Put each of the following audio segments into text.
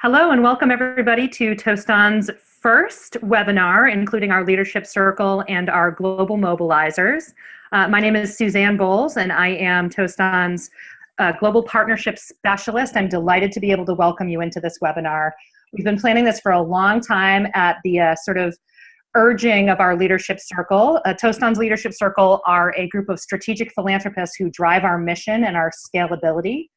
Hello and welcome everybody to Tostan's first webinar, including our leadership circle and our global mobilizers. My name is Suzanne Bowles and I am Tostan's global partnership specialist. I'm delighted to be able to welcome you into this webinar. We've been planning this for a long time at the sort of urging of our leadership circle. Tostan's leadership circle are a group of strategic philanthropists who drive our mission and our scalability.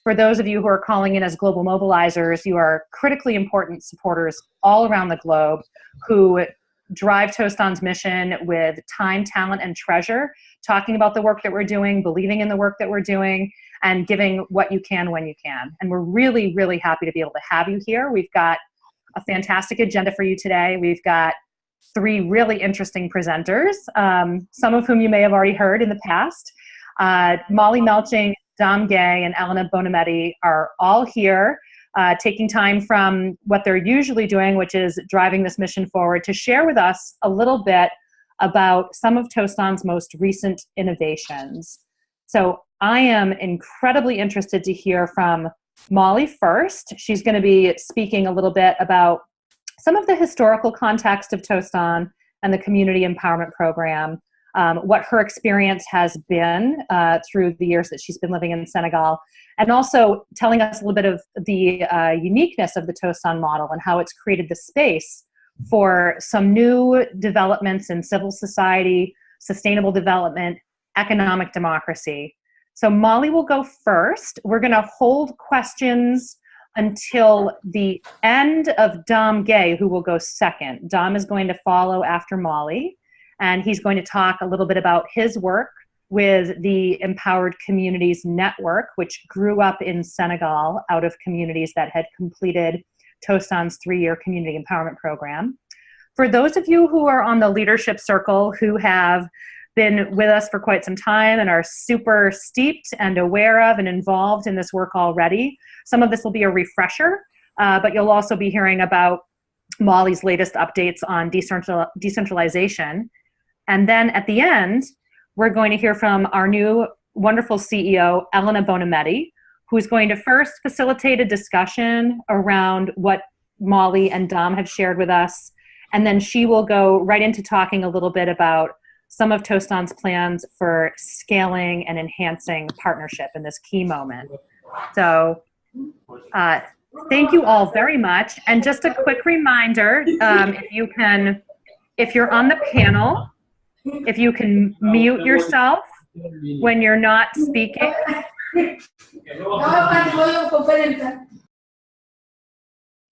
For those of you who are calling in as global mobilizers, you are critically important supporters all around the globe who drive Tostan's mission with time, talent, and treasure, talking about the work that we're doing, believing in the work that we're doing, and giving what you can when you can. And we're really, really happy to be able to have you here. We've got a fantastic agenda for you today. We've got three really interesting presenters, some of whom you may have already heard in the past. Molly Melching, Guèye, and Elena Bonometti are all here, taking time from what they're usually doing, which is driving this mission forward, to share with us a little bit about some of Tostan's most recent innovations. So I am incredibly interested to hear from Molly first. She's going to be speaking a little bit about some of the historical context of Tostan and the Community Empowerment Program, what her experience has been through the years that she's been living in Senegal, and also telling us a little bit of the uniqueness of the Tostan model and how it's created the space for some new developments in civil society, sustainable development, economic democracy. So Molly will go first. We're going to hold questions until the end of Guèye, who will go second. Dom is going to follow after Molly, and he's going to talk a little bit about his work with the Empowered Communities Network, which grew up in Senegal out of communities that had completed Tostan's 3-year community empowerment program. For those of you who are on the leadership circle who have been with us for quite some time and are super steeped and aware of and involved in this work already, some of this will be a refresher, but you'll also be hearing about Molly's latest updates on decentralization. And then at the end, we're going to hear from our new wonderful CEO, Elena Bonometti, who's going to first facilitate a discussion around what Molly and Dom have shared with us. And then she will go right into talking a little bit about some of Tostan's plans for scaling and enhancing partnership in this key moment. So thank you all very much. And just a quick reminder, if you're on the panel, if you can mute yourself when you're not speaking.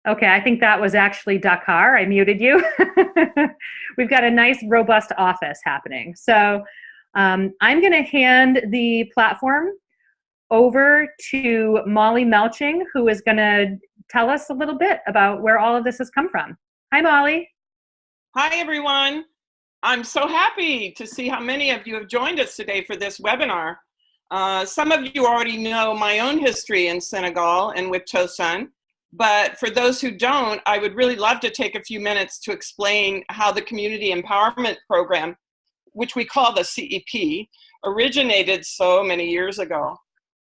Okay, I think that was actually Dakar. I muted you. We've got a nice, robust office happening. So I'm going to hand the platform over to Molly Melching, who is going to tell us a little bit about where all of this has come from. Hi, Molly. Hi, everyone. I'm so happy to see how many of you have joined us today for this webinar. Some of you already know my own history in Senegal and with Tostan, but for those who don't, I would really love to take a few minutes to explain how the Community Empowerment Program, which we call the CEP, originated so many years ago.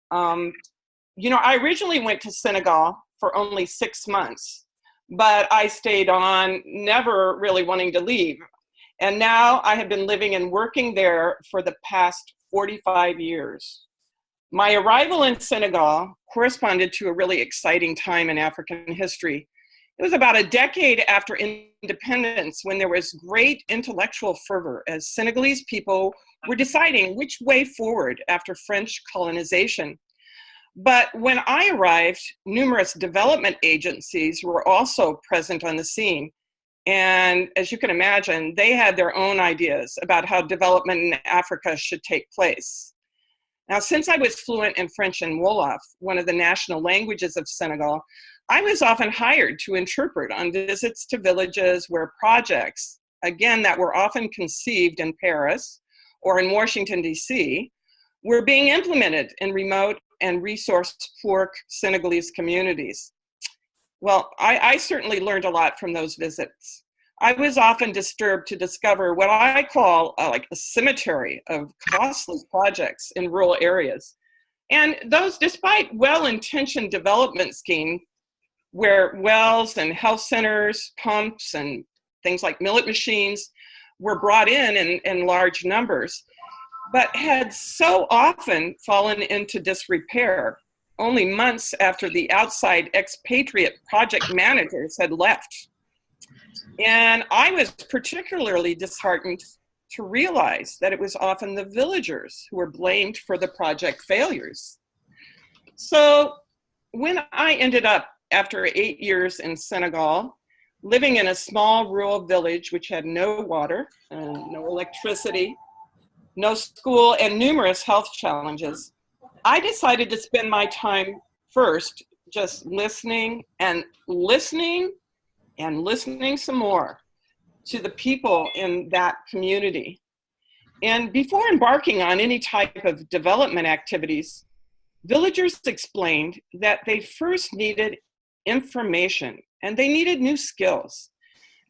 I originally went to Senegal for only 6 months, but I stayed on, never really wanting to leave. And now I have been living and working there for the past 45 years. My arrival in Senegal corresponded to a really exciting time in African history. It was about a decade after independence when there was great intellectual fervor as Senegalese people were deciding which way forward after French colonization. But when I arrived, numerous development agencies were also present on the scene. And as you can imagine, they had their own ideas about how development in Africa should take place. Now, since I was fluent in French and Wolof, one of the national languages of Senegal, I was often hired to interpret on visits to villages where projects, again, that were often conceived in Paris or in Washington, D.C., were being implemented in remote and resource-poor Senegalese communities. Well, I certainly learned a lot from those visits. I was often disturbed to discover what I call like a cemetery of costly projects in rural areas. And those, despite well-intentioned development schemes, where wells and health centers, pumps, and things like millet machines were brought in large numbers, but had so often fallen into disrepair only months after the outside expatriate project managers had left. And I was particularly disheartened to realize that it was often the villagers who were blamed for the project failures. So when I ended up, after 8 years in Senegal, living in a small rural village which had no water, no electricity, no school, and numerous health challenges, I decided to spend my time first just listening and listening and listening some more to the people in that community. And before embarking on any type of development activities, villagers explained that they first needed information and they needed new skills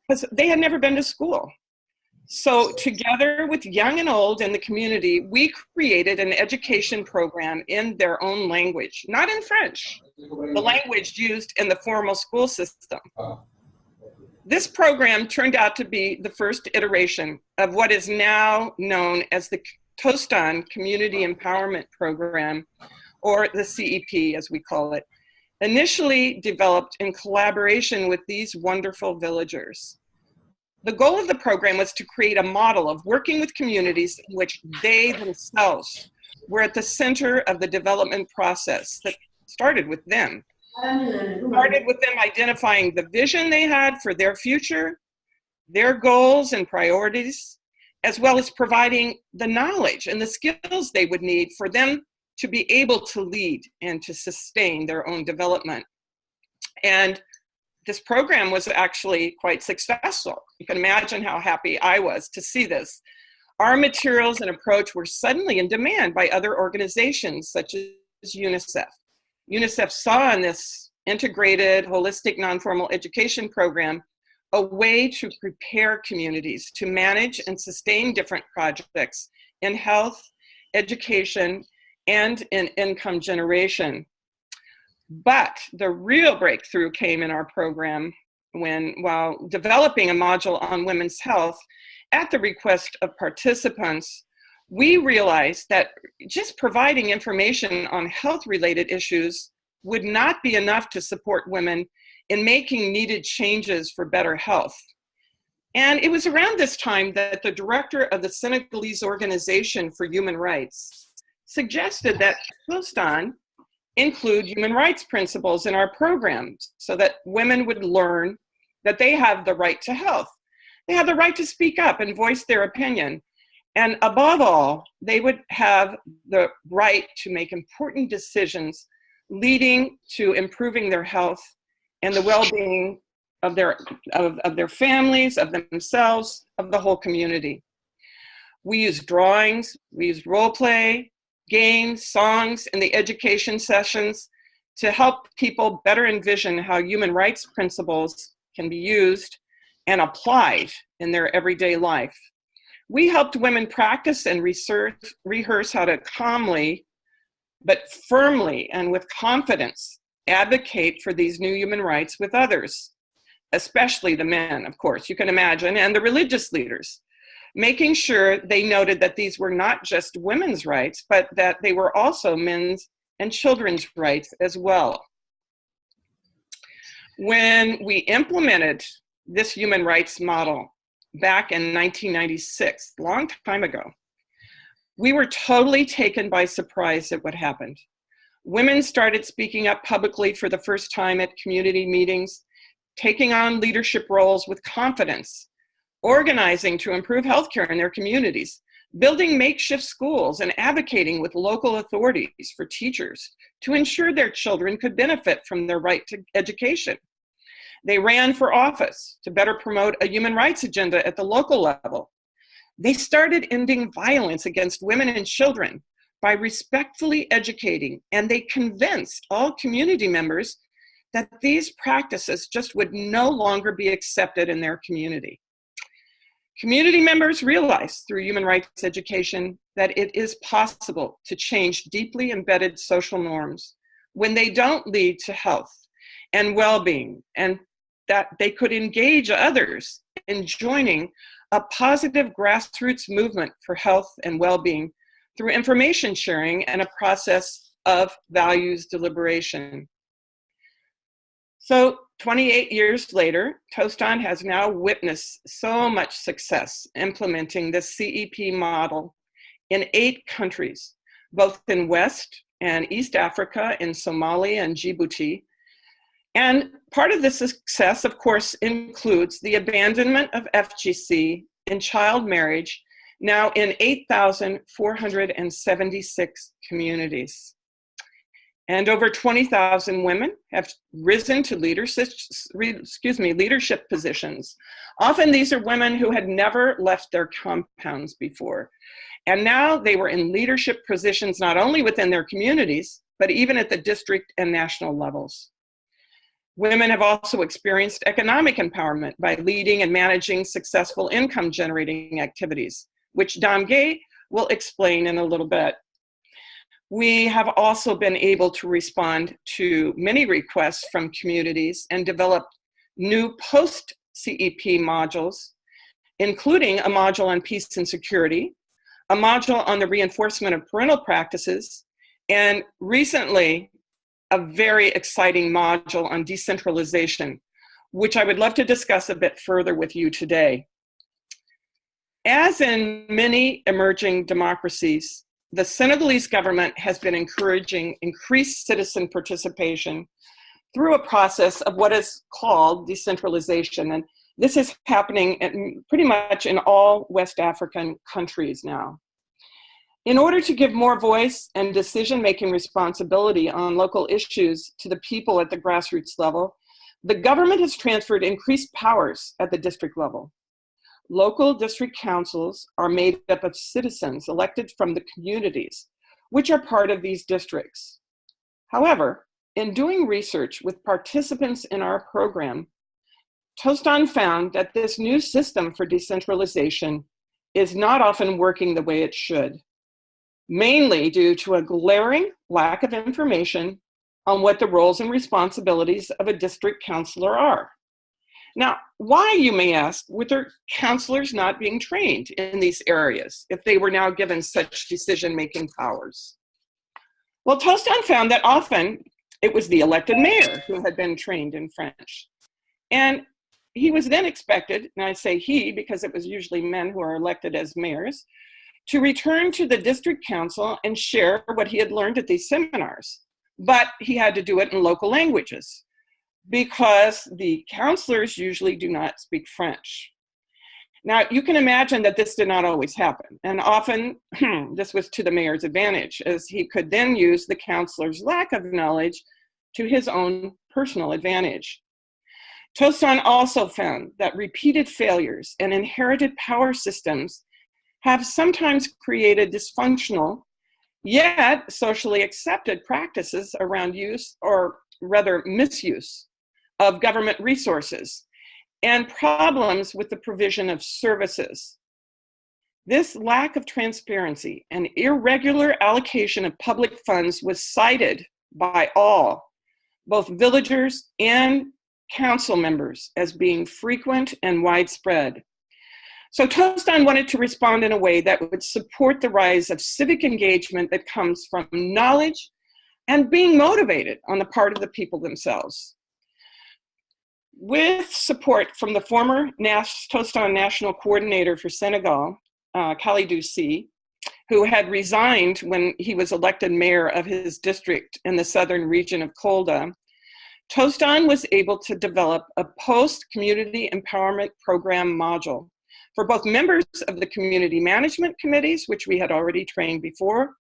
because they had never been to school. So together with young and old in the community, we created an education program in their own language, not in French, the language used in the formal school system. This program turned out to be the first iteration of what is now known as the Tostan Community Empowerment Program, or the CEP as we call it, initially developed in collaboration with these wonderful villagers. The goal of the program was to create a model of working with communities in which they themselves were at the center of the development process that started with them. Started with them identifying the vision they had for their future, their goals and priorities, as well as providing the knowledge and the skills they would need for them to be able to lead and to sustain their own development. And this program was actually quite successful. You can imagine how happy I was to see this. Our materials and approach were suddenly in demand by other organizations such as UNICEF. UNICEF saw in this integrated, holistic, non-formal education program a way to prepare communities to manage and sustain different projects in health, education, and in income generation. But the real breakthrough came in our program when, while developing a module on women's health, at the request of participants, we realized that just providing information on health-related issues would not be enough to support women in making needed changes for better health. And it was around this time that the director of the Senegalese Organization for Human Rights suggested that Tostan include human rights principles in our programs so that women would learn that they have the right to health. They have the right to speak up and voice their opinion. And above all, they would have the right to make important decisions leading to improving their health and the well-being of their families, of themselves, of the whole community. We use drawings, we use role play, games, songs, and the education sessions to help people better envision how human rights principles can be used and applied in their everyday life. We helped women practice and rehearse how to calmly, but firmly and with confidence, advocate for these new human rights with others, especially the men, of course, you can imagine, and the religious leaders, making sure they noted that these were not just women's rights, but that they were also men's and children's rights as well. When we implemented this human rights model back in 1996, a long time ago, we were totally taken by surprise at what happened. Women started speaking up publicly for the first time at community meetings, taking on leadership roles with confidence, organizing to improve healthcare in their communities, building makeshift schools, and advocating with local authorities for teachers to ensure their children could benefit from their right to education. They ran for office to better promote a human rights agenda at the local level. They started ending violence against women and children by respectfully educating, and they convinced all community members that these practices just would no longer be accepted in their community. Community members realized through human rights education that it is possible to change deeply embedded social norms when they don't lead to health and well-being, and that they could engage others in joining a positive grassroots movement for health and well-being through information sharing and a process of values deliberation. So 28 years later, Tostan has now witnessed so much success implementing the CEP model in 8 countries, both in West and East Africa, in Somalia and Djibouti. And part of the success, of course, includes the abandonment of FGC and child marriage, now in 8,476 communities. And over 20,000 women have risen to leadership positions. Often these are women who had never left their compounds before. And now they were in leadership positions not only within their communities, but even at the district and national levels. Women have also experienced economic empowerment by leading and managing successful income generating activities, which Guèye will explain in a little bit. We have also been able to respond to many requests from communities and develop new post-CEP modules, including a module on peace and security, a module on the reinforcement of parental practices, and recently, a very exciting module on decentralization, which I would love to discuss a bit further with you today. As in many emerging democracies, the Senegalese government has been encouraging increased citizen participation through a process of what is called decentralization. And this is happening pretty much in all West African countries now. In order to give more voice and decision-making responsibility on local issues to the people at the grassroots level, the government has transferred increased powers at the district level. Local district councils are made up of citizens elected from the communities, which are part of these districts. However, in doing research with participants in our program, Tostan found that this new system for decentralization is not often working the way it should, mainly due to a glaring lack of information on what the roles and responsibilities of a district councilor are. Now, why, you may ask, were there counselors not being trained in these areas if they were now given such decision-making powers? Well, Tostan found that often it was the elected mayor who had been trained in French. And he was then expected, and I say he because it was usually men who are elected as mayors, to return to the district council and share what he had learned at these seminars. But he had to do it in local languages because the counselors usually do not speak French. Now, you can imagine that this did not always happen. And often this was to the mayor's advantage, as he could then use the counselor's lack of knowledge to his own personal advantage. Tostan also found that repeated failures and inherited power systems have sometimes created dysfunctional, yet socially accepted practices around use, or rather misuse, of government resources and problems with the provision of services. This lack of transparency and irregular allocation of public funds was cited by all, both villagers and council members, as being frequent and widespread. So Tostan wanted to respond in a way that would support the rise of civic engagement that comes from knowledge and being motivated on the part of the people themselves. With support from the former Tostan National Coordinator for Senegal, Kalidou Sy, who had resigned when he was elected mayor of his district in the southern region of Kolda, Tostan was able to develop a post-community empowerment program module for both members of the community management committees, which we had already trained before,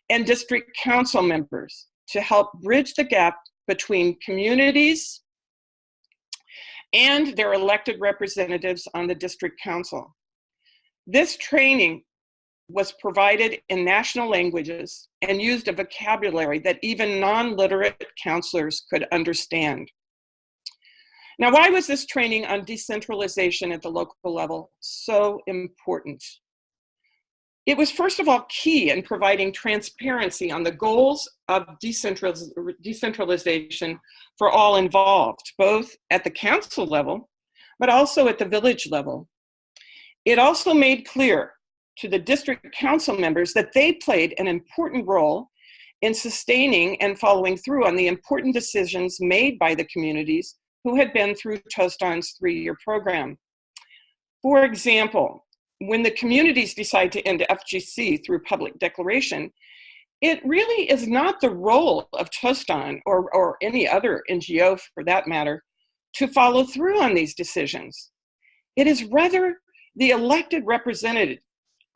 and district council members to help bridge the gap between communities and their elected representatives on the district council. This training was provided in national languages and used a vocabulary that even non-literate counselors could understand. Now, why was this training on decentralization at the local level so important? It was, first of all, key in providing transparency on the goals of decentralization for all involved, both at the council level, but also at the village level. It also made clear to the district council members that they played an important role in sustaining and following through on the important decisions made by the communities who had been through Tostan's 3-year program. For example, when the communities decide to end FGC through public declaration, it really is not the role of Tostan or any other NGO for that matter to follow through on these decisions. It is rather the elected representative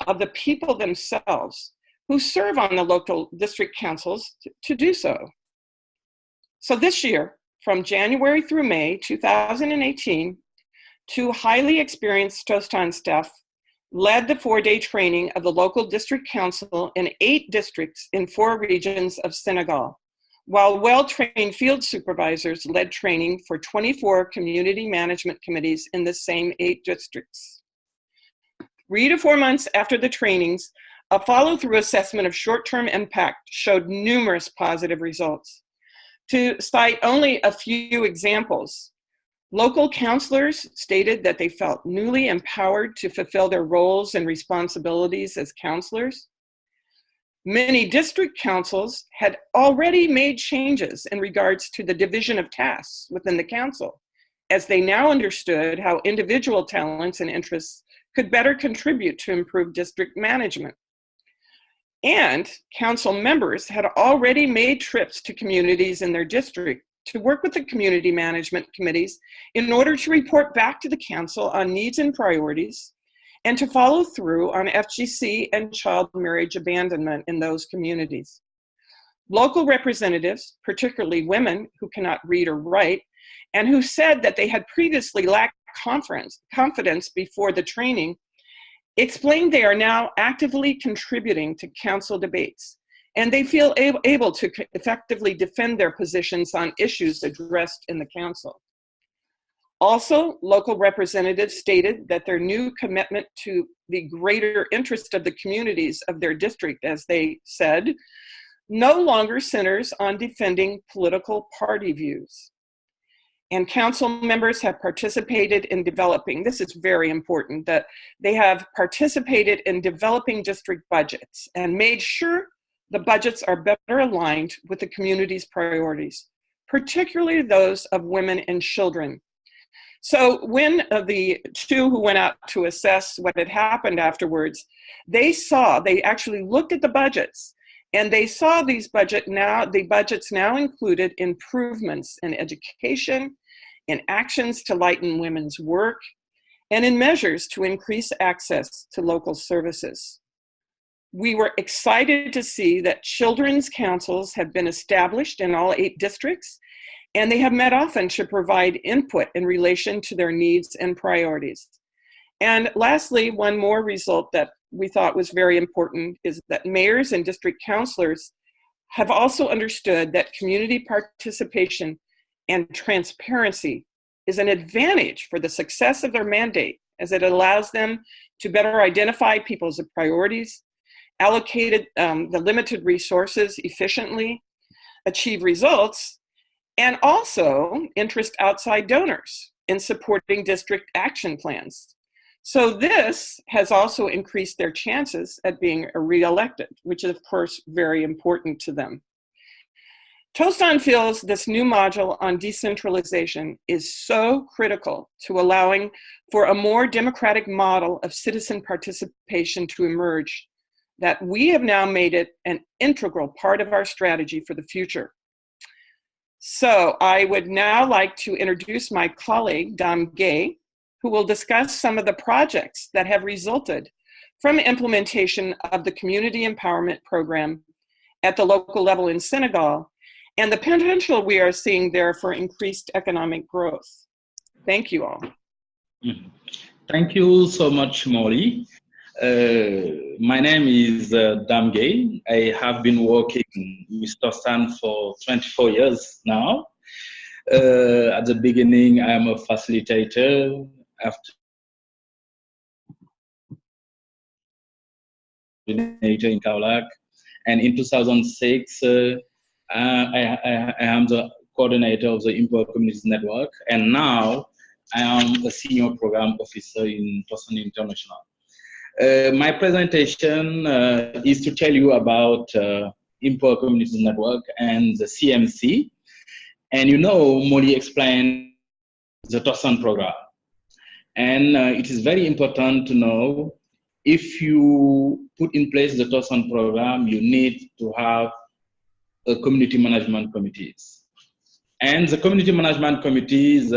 of the people themselves who serve on the local district councils to do so. So this year, from January through May 2018, 2 highly experienced Tostan staff led the 4-day training of the local district council in 8 districts in 4 regions of Senegal, while well-trained field supervisors led training for 24 community management committees in the same 8 districts. 3 to 4 months after the trainings, a follow-through assessment of short-term impact showed numerous positive results. To cite only a few examples, local councilors stated that they felt newly empowered to fulfill their roles and responsibilities as councilors. Many district councils had already made changes in regards to the division of tasks within the council, as they now understood how individual talents and interests could better contribute to improved district management. And council members had already made trips to communities in their district to work with the community management committees in order to report back to the council on needs and priorities, and to follow through on FGC and child marriage abandonment in those communities. Local representatives, particularly women who cannot read or write, and who said that they had previously lacked confidence before the training, explained they are now actively contributing to council debates, and they feel able to effectively defend their positions on issues addressed in the council. Also, local representatives stated that their new commitment to the greater interest of the communities of their district, as they said, no longer centers on defending political party views. And council members have participated in developing, this is very important, that they have participated in developing district budgets and made sure the budgets are better aligned with the community's priorities, particularly those of women and children. So when the 2 who went out to assess what had happened afterwards, they actually looked at the budgets, and they saw the budgets now included improvements in education, in actions to lighten women's work, and in measures to increase access to local services. We were excited to see that children's councils have been established in all 8 districts, and they have met often to provide input in relation to their needs and priorities. And lastly, one more result that we thought was very important is that mayors and district councilors have also understood that community participation and transparency is an advantage for the success of their mandate, as it allows them to better identify people's priorities, allocate the limited resources efficiently, achieve results, and also interest outside donors in supporting district action plans. So this has also increased their chances at being re-elected, which is of course very important to them. Tostan feels this new module on decentralization is so critical to allowing for a more democratic model of citizen participation to emerge that we have now made it an integral part of our strategy for the future. So I would now like to introduce my colleague, Guèye, who will discuss some of the projects that have resulted from implementation of the Community Empowerment Program at the local level in Senegal, and the potential we are seeing there for increased economic growth. Thank you all. Thank you so much, Molly. My name is Guèye. I have been working with Tostan for 24 years now. At the beginning, I am a facilitator. After coordinator in Kaolack. And in 2006, I am the coordinator of the Empower Communities Network. And now I am a senior program officer in Tostan International. My presentation is to tell you about Empower Communities Network and the CMC. And you know, Molly explained the Tostan program. And it is very important to know, if you put in place the Tostan program, you need to have a community management committees. And the community management committees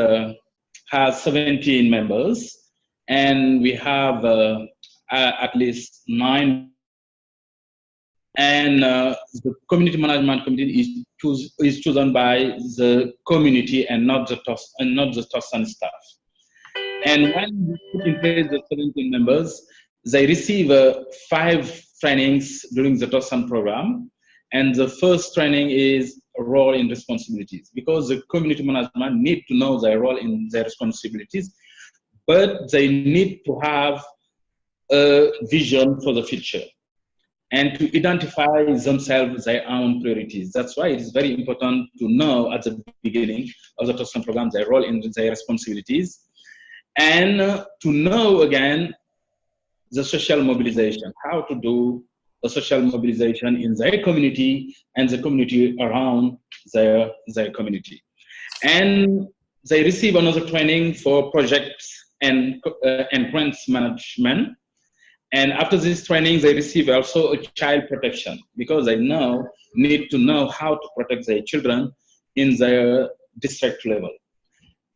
has 17 members, and we have at least 9. And the community management committee is chosen by the community and not the Tostan staff. And when we put in place the 17 members, they receive 5 trainings during the Tostan program. And the first training is role and responsibilities, because the community management need to know their role in their responsibilities, but they need to have a vision for the future and to identify themselves their own priorities. That's why it is very important to know at the beginning of the Tostan program their role in their responsibilities, and to know again the social mobilization, how to do the social mobilization in their community and the community around their community. And they receive another training for projects and grants management. And after this training, they receive also a child protection, because they need to know how to protect their children in their district level.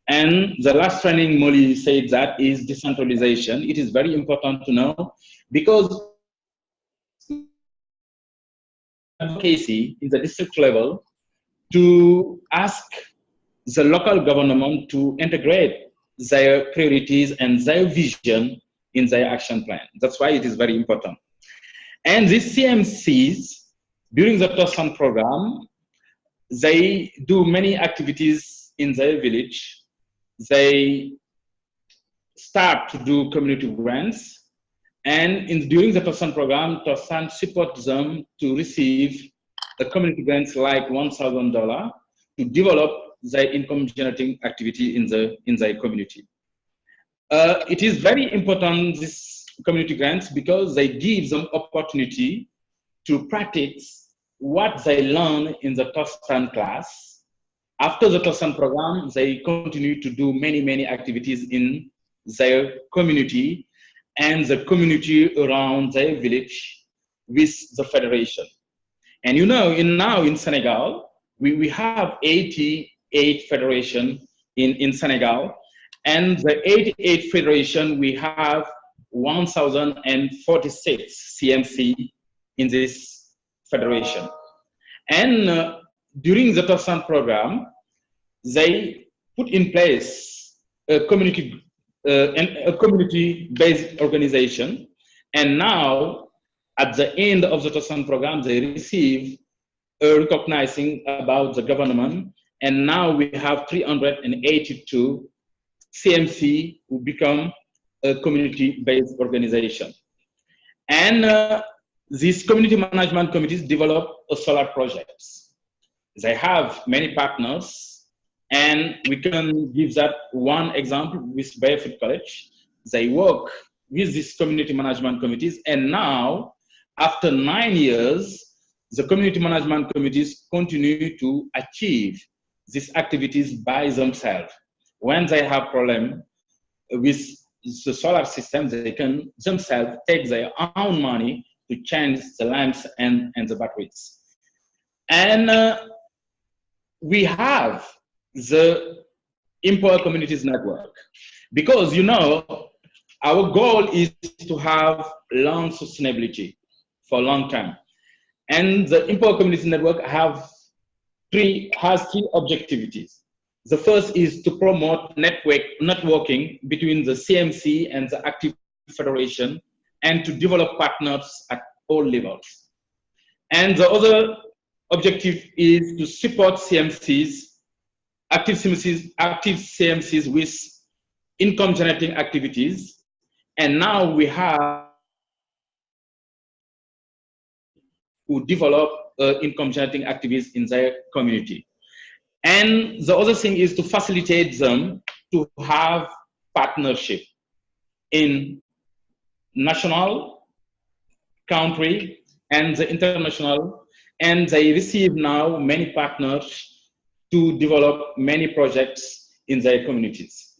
And the last training, Molly said, that is decentralization. It is very important to know, because advocacy in the district level to ask the local government to integrate their priorities and their vision in their action plan. That's why it is very important. And these CMCs, during the Tostan program, they do many activities in their village. They start to do community grants. And during the Tostan program, Tostan supports them to receive the community grants like $1,000 to develop their income generating activity in their community. It is very important, these community grants, because they give them opportunity to practice what they learn in the Tostan class. After the Tostan program, they continue to do many activities in their community and the community around their village with the federation. And you know, now in Senegal, we have 88 federations in Senegal. And the 88 federation, we have 1,046 CMC in this federation. And during the Tostan program, they put in place a community-based organization. And now, at the end of the Tostan program, they receive a recognizing about the government. And now we have 382 CMC who become a community-based organization. And these community management committees develop solar projects. They have many partners, and we can give that one example with Barefoot College. They work with these community management committees, and now, after 9 years, the community management committees continue to achieve these activities by themselves. When they have problem with the solar system, they can themselves take their own money to change the lamps and the batteries. And we have the Empower Communities Network, because you know, our goal is to have long sustainability for long term. And the Empower Communities Network has three objectivities. The first is to promote networking between the CMC and the active federation, and to develop partners at all levels. And the other objective is to support active CMCs with income generating activities. And now we have who develop income generating activities in their community. And the other thing is to facilitate them to have partnership in national, country, and the international. And they receive now many partners to develop many projects in their communities.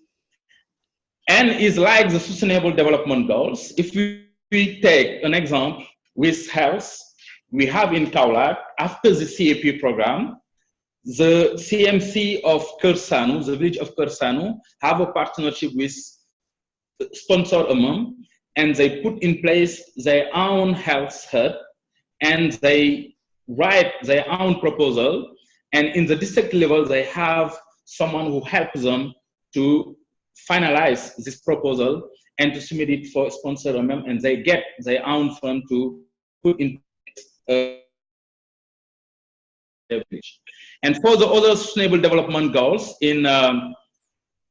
And it's like the Sustainable Development Goals. If we take an example with health, we have in Kaolack, after the CEP program, the CMC of Kersanu, the village of Kersanu, have a partnership with Sponsor Amam, and they put in place their own health hub, and they write their own proposal, and in the district level, they have someone who helps them to finalize this proposal and to submit it for Sponsor Amam, and they get their own fund to put in place and for the other sustainable development goals in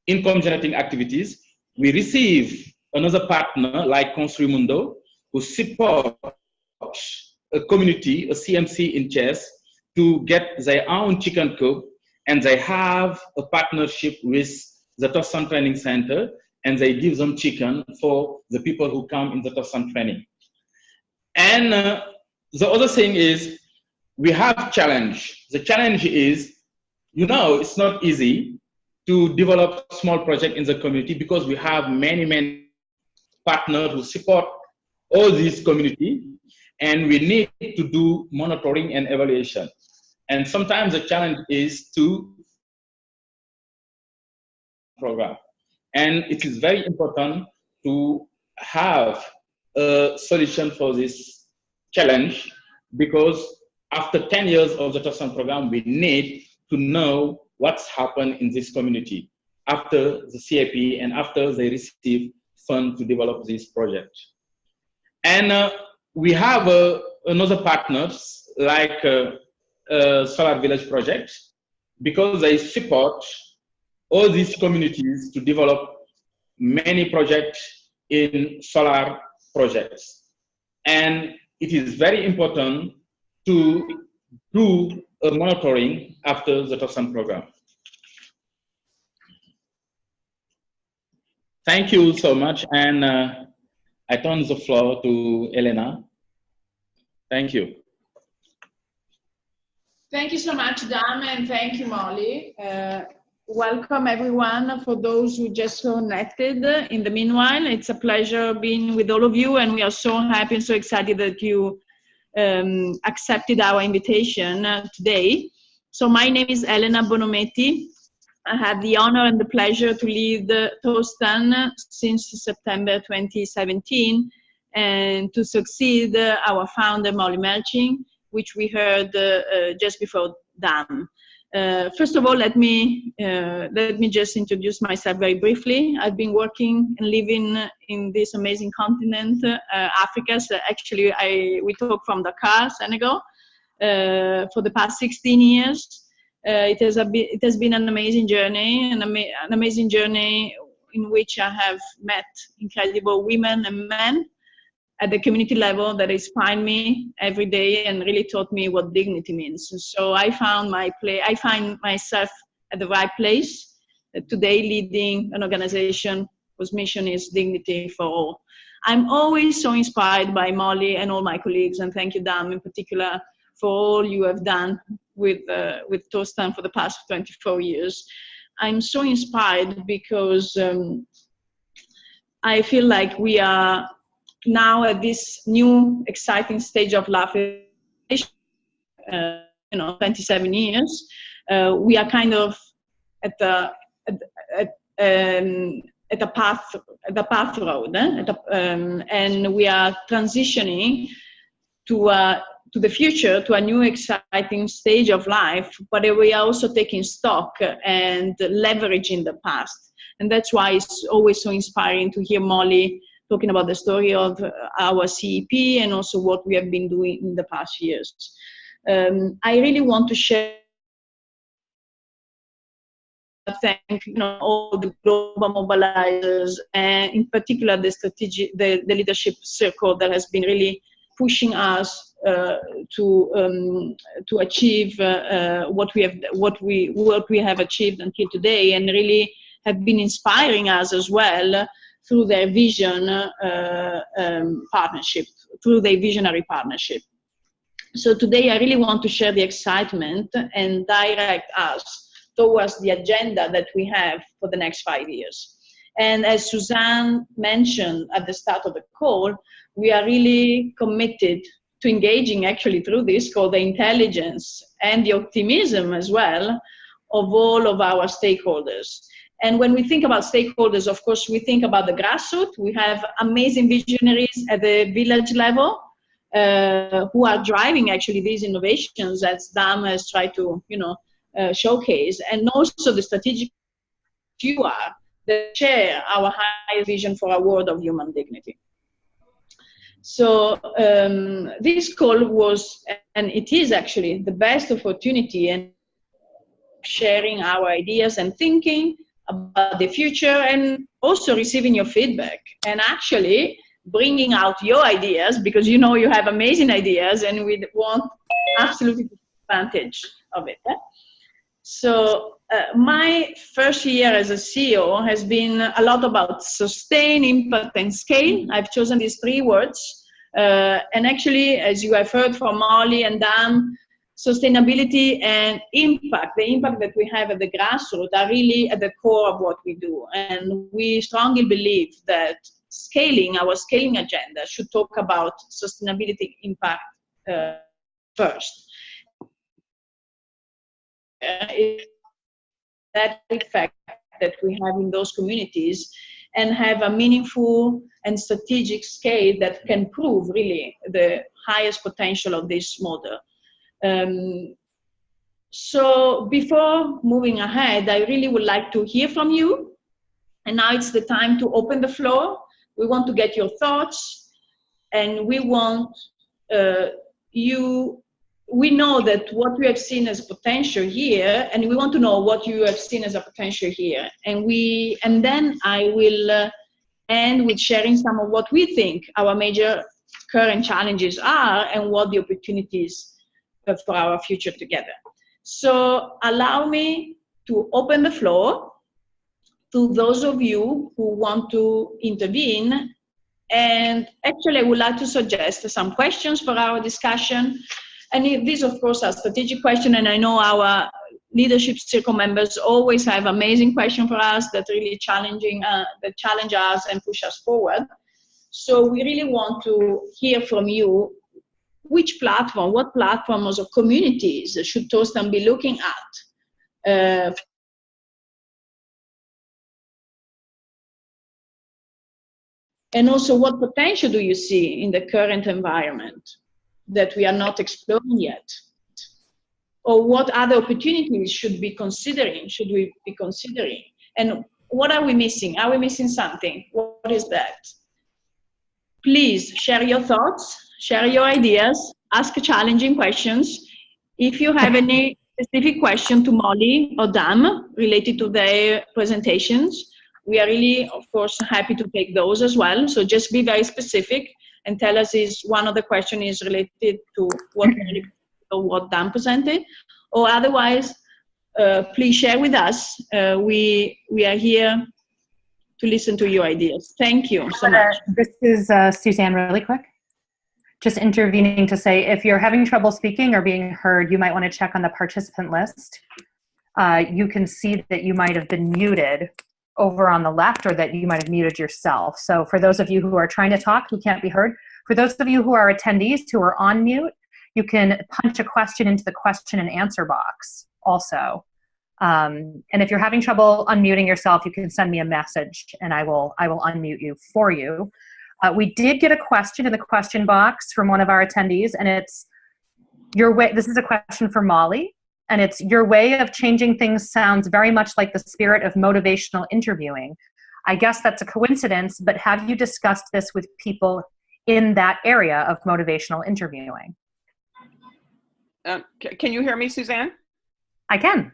income generating activities, we receive another partner like Construmundo who supports a community, a CMC in Chess, to get their own chicken coop, and they have a partnership with the Tostan Training Center, and they give them chicken for the people who come in the Tostan training. And the other thing is, we have challenge. The challenge is, you know, it's not easy to develop a small project in the community because we have many partners who support all these community, and we need to do monitoring and evaluation. And sometimes the challenge is to program. And it is very important to have a solution for this challenge, because after 10 years of the Tostan program, we need to know what's happened in this community after the CEP and after they receive funds to develop this project. And we have another partners like Solar Village Project, because they support all these communities to develop many projects in solar projects. And it is very important to do a monitoring after the Tostan program. Thank you so much, and I turn the floor to Elena. Thank you. Thank you so much, Dan, and thank you, Molly. Welcome, everyone, for those who just connected. In the meanwhile, it's a pleasure being with all of you, and we are so happy and so excited that you accepted our invitation today. So my name is Elena Bonometti. I have the honor and the pleasure to lead Tostan since September 2017 and to succeed our founder, Molly Melching, which we heard just before Dan. First of all, let me just introduce myself very briefly. I've been working and living in this amazing continent, Africa. So actually, we talk from Dakar, Senegal, for the past 16 years. It has been an amazing journey, an amazing journey in which I have met incredible women and men at the community level that inspired me every day and really taught me what dignity means. So I find myself at the right place today, leading an organization whose mission is dignity for all. I'm always so inspired by Molly and all my colleagues, and thank you, Dan, in particular, for all you have done with Tostan for the past 24 years. I'm so inspired because I feel like we are now at this new exciting stage of life, 27 years, we are kind of at the path road, and we are transitioning to the future, to a new exciting stage of life, but we are also taking stock and leveraging the past. And that's why it's always so inspiring to hear Molly talking about the story of our CEP and also what we have been doing in the past years. I really want to share, thank all the global mobilizers, and in particular the leadership circle that has been really pushing us to achieve what we have achieved until today, and really have been inspiring us as well through their vision partnership, through their visionary partnership. So today I really want to share the excitement and direct us towards the agenda that we have for the next 5 years. And as Suzanne mentioned at the start of the call, we are really committed to engaging actually through this called the intelligence and the optimism as well of all of our stakeholders. And when we think about stakeholders, of course, we think about the grassroots. We have amazing visionaries at the village level who are driving actually these innovations that Dam has tried to, showcase, and also the strategic few are that share our high vision for a world of human dignity. So this call was, and it is actually the best opportunity in sharing our ideas and thinking about the future, and also receiving your feedback and actually bringing out your ideas, because you have amazing ideas and we want absolutely to take advantage of it. So my first year as a CEO has been a lot about sustain, impact, and scale. I've chosen these 3 words. And actually, as you have heard from Molly and Dan, sustainability and impact, the impact that we have at the grassroots, are really at the core of what we do. And we strongly believe that our scaling agenda should talk about sustainability impact first. That effect that we have in those communities, and have a meaningful and strategic scale that can prove really the highest potential of this model. So before moving ahead, I really would like to hear from you. And now it's the time to open the floor. We want to get your thoughts, and we want we know that what we have seen as potential here, and we want to know what you have seen as a potential here. And then I will end with sharing some of what we think our major current challenges are and what the opportunities for our future together. So allow me to open the floor to those of you who want to intervene. And actually, I would like to suggest some questions for our discussion. And these, of course, are strategic questions, and I know our leadership circle members always have amazing questions for us that really challenge us and push us forward. So we really want to hear from you what platforms or communities should Tostan be looking at and also what potential do you see in the current environment that we are not exploring yet? Or what other opportunities should we be considering? And what are we missing? Are we missing something? What is that? Please share your thoughts, share your ideas, ask challenging questions. If you have any specific question to Molly or Dam related to their presentations, we are really, of course, happy to take those as well. So just be very specific and tell us if one of the questions is related to what Dan presented, or otherwise, please share with us. We are here to listen to your ideas. Thank you so much. This is Suzanne, really quick. Just intervening to say, if you're having trouble speaking or being heard, you might want to check on the participant list. You can see that you might have been muted over on the left, or that you might have muted yourself. So for those of you who are trying to talk who can't be heard, for those of you who are attendees who are on mute, you can punch a question into the question and answer box also. And if you're having trouble unmuting yourself, you can send me a message and I will unmute you for you. We did get a question in the question box from one of our attendees, and it's this is a question for Molly. And it's, your way of changing things sounds very much like the spirit of motivational interviewing. I guess that's a coincidence, but have you discussed this with people in that area of motivational interviewing? Can you hear me, Suzanne? I can.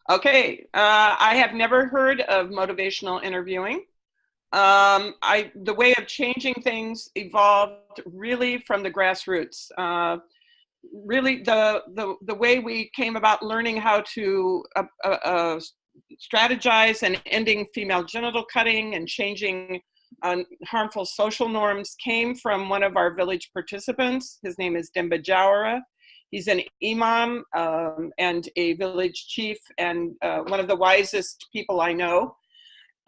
Okay. I have never heard of motivational interviewing. The way of changing things evolved really from the grassroots. Really, the way we came about learning how to strategize and ending female genital cutting and changing harmful social norms came from one of our village participants. His name is Demba Jawara. He's an imam and a village chief and one of the wisest people I know.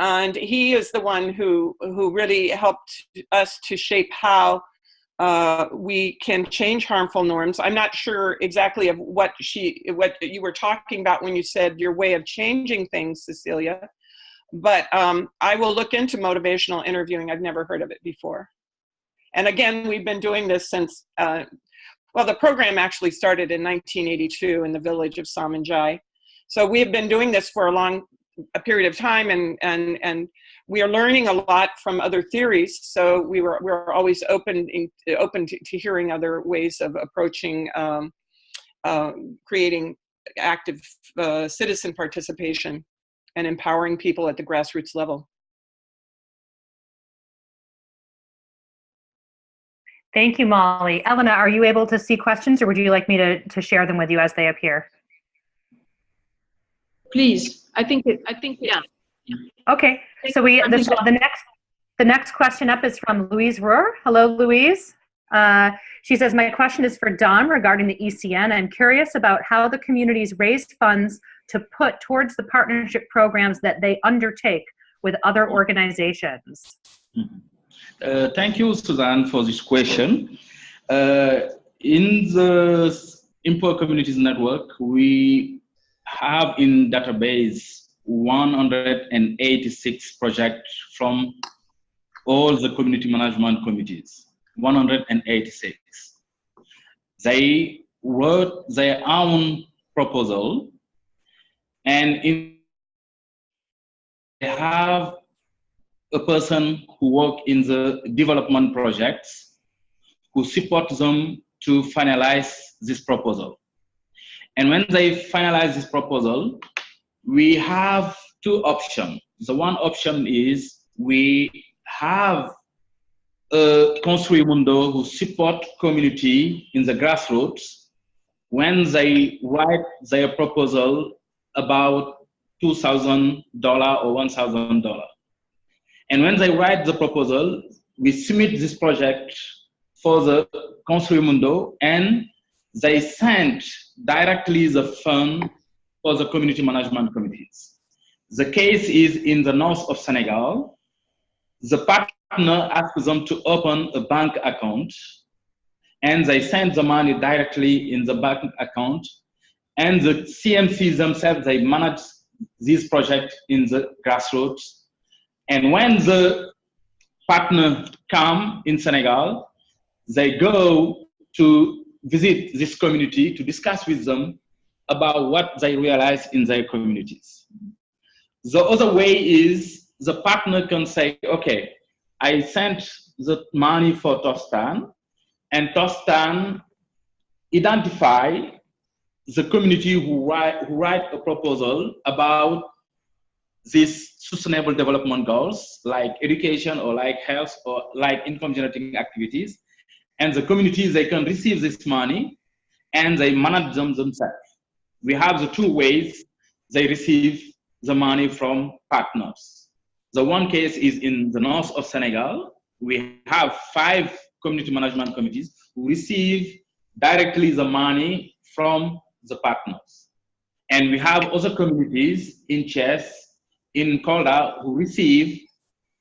And he is the one who really helped us to shape how we can change harmful norms. I'm not sure exactly of what you were talking about when you said your way of changing things, Cecilia, but I will look into motivational interviewing. I've never heard of it before. And again, we've been doing this since, well, the program actually started in 1982 in the village of Samanjai. So we have been doing this for a period of time, and we are learning a lot from other theories. So we're always open to hearing other ways of approaching creating active citizen participation and empowering people at the grassroots level. Thank you, Molly. Elena, are you able to see questions, or would you like me to share them with you as they appear? Please, I think yeah. Okay, so the next question up is from Louise Rohr. Hello, Louise. She says, my question is for Dom regarding the ECN. I'm curious about how the communities raised funds to put towards the partnership programs that they undertake with other organizations. Thank you, Suzanne, for this question. In the Empower Communities Network, we have in database 186 projects from all the community management committees, 186. They wrote their own proposal, and they have a person who works in the development projects who support them to finalize this proposal. And when they finalize this proposal, we have two options. The one option is we have a Construir Mundo who support community in the grassroots when they write their proposal about $2,000 or $1,000. And when they write the proposal, we submit this project for the Construir Mundo, and they send directly the fund for the community management committees. The case is in the north of Senegal. The partner asks them to open a bank account, and they send the money directly in the bank account. And the CMCs themselves, they manage this project in the grassroots. And when the partner come in Senegal, they go to visit this community to discuss with them about what they realize in their communities. The other way is the partner can say, okay, I sent the money for Tostan, and Tostan identify the community who write a proposal about these sustainable development goals, like education or like health or like income generating activities. And the communities, they can receive this money and they manage them themselves. We have the two ways they receive the money from partners. The one case is in the north of Senegal. We have 5 community management committees who receive directly the money from the partners. And we have other communities in Chess, in Kolda, who receive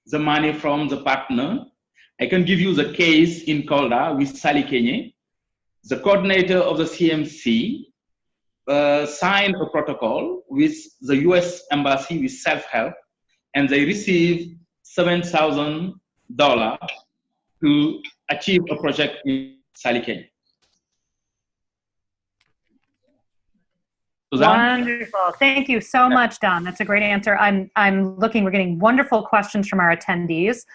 the money from the partner. I can give you the case in Kolda with Sally Kenye. The coordinator of the CMC signed a protocol with the US Embassy with self-help, and they received $7,000 to achieve a project in Sally Kenye. Wonderful. Thank you so much, Don. That's a great answer. We're getting wonderful questions from our attendees.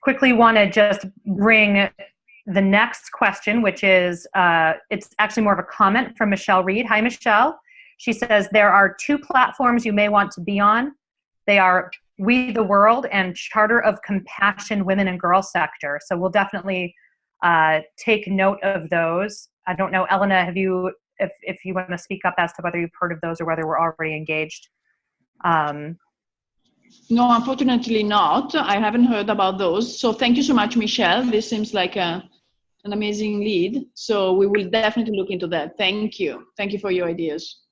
Quickly want to just bring the next question, which is, it's actually more of a comment from Michelle Reed. Hi, Michelle. She says, there are 2 platforms you may want to be on. They are We the World and Charter of Compassion Women and Girl Sector. So we'll definitely take note of those. I don't know, Elena, if you want to speak up as to whether you've heard of those or whether we're already engaged. No, unfortunately not. I haven't heard about those. So thank you so much, Michelle. This seems like an amazing lead. So we will definitely look into that. Thank you. Thank you for your ideas.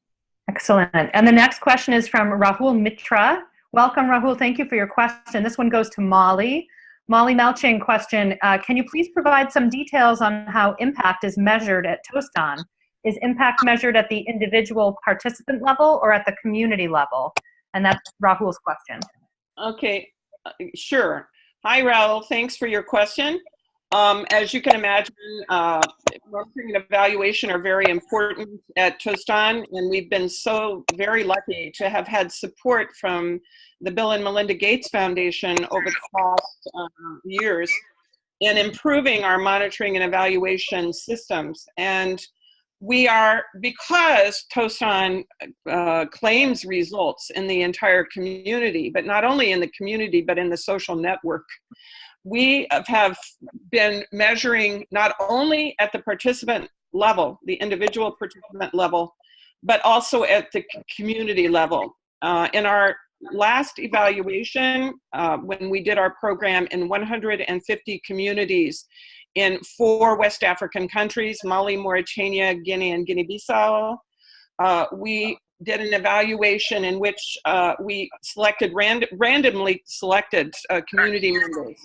Excellent. And the next question is from Rahul Mitra. Welcome, Rahul. Thank you for your question. This one goes to Molly. Molly Melching question, can you please provide some details on how impact is measured at Tostan? Is impact measured at the individual participant level or at the community level? And that's Rahul's question. Okay, sure. Hi, Raul. Thanks for your question. As you can imagine, monitoring and evaluation are very important at Tostan, and we've been so very lucky to have had support from the Bill and Melinda Gates Foundation over the past years in improving our monitoring and evaluation systems. And we are, because Tostan claims results in the entire community, but not only in the community, but in the social network, we have been measuring not only at the participant level, the individual participant level, but also at the community level. In our last evaluation, when we did our program in 150 communities in 4 West African countries, Mali, Mauritania, Guinea, and Guinea-Bissau, we did an evaluation in which we selected randomly selected community members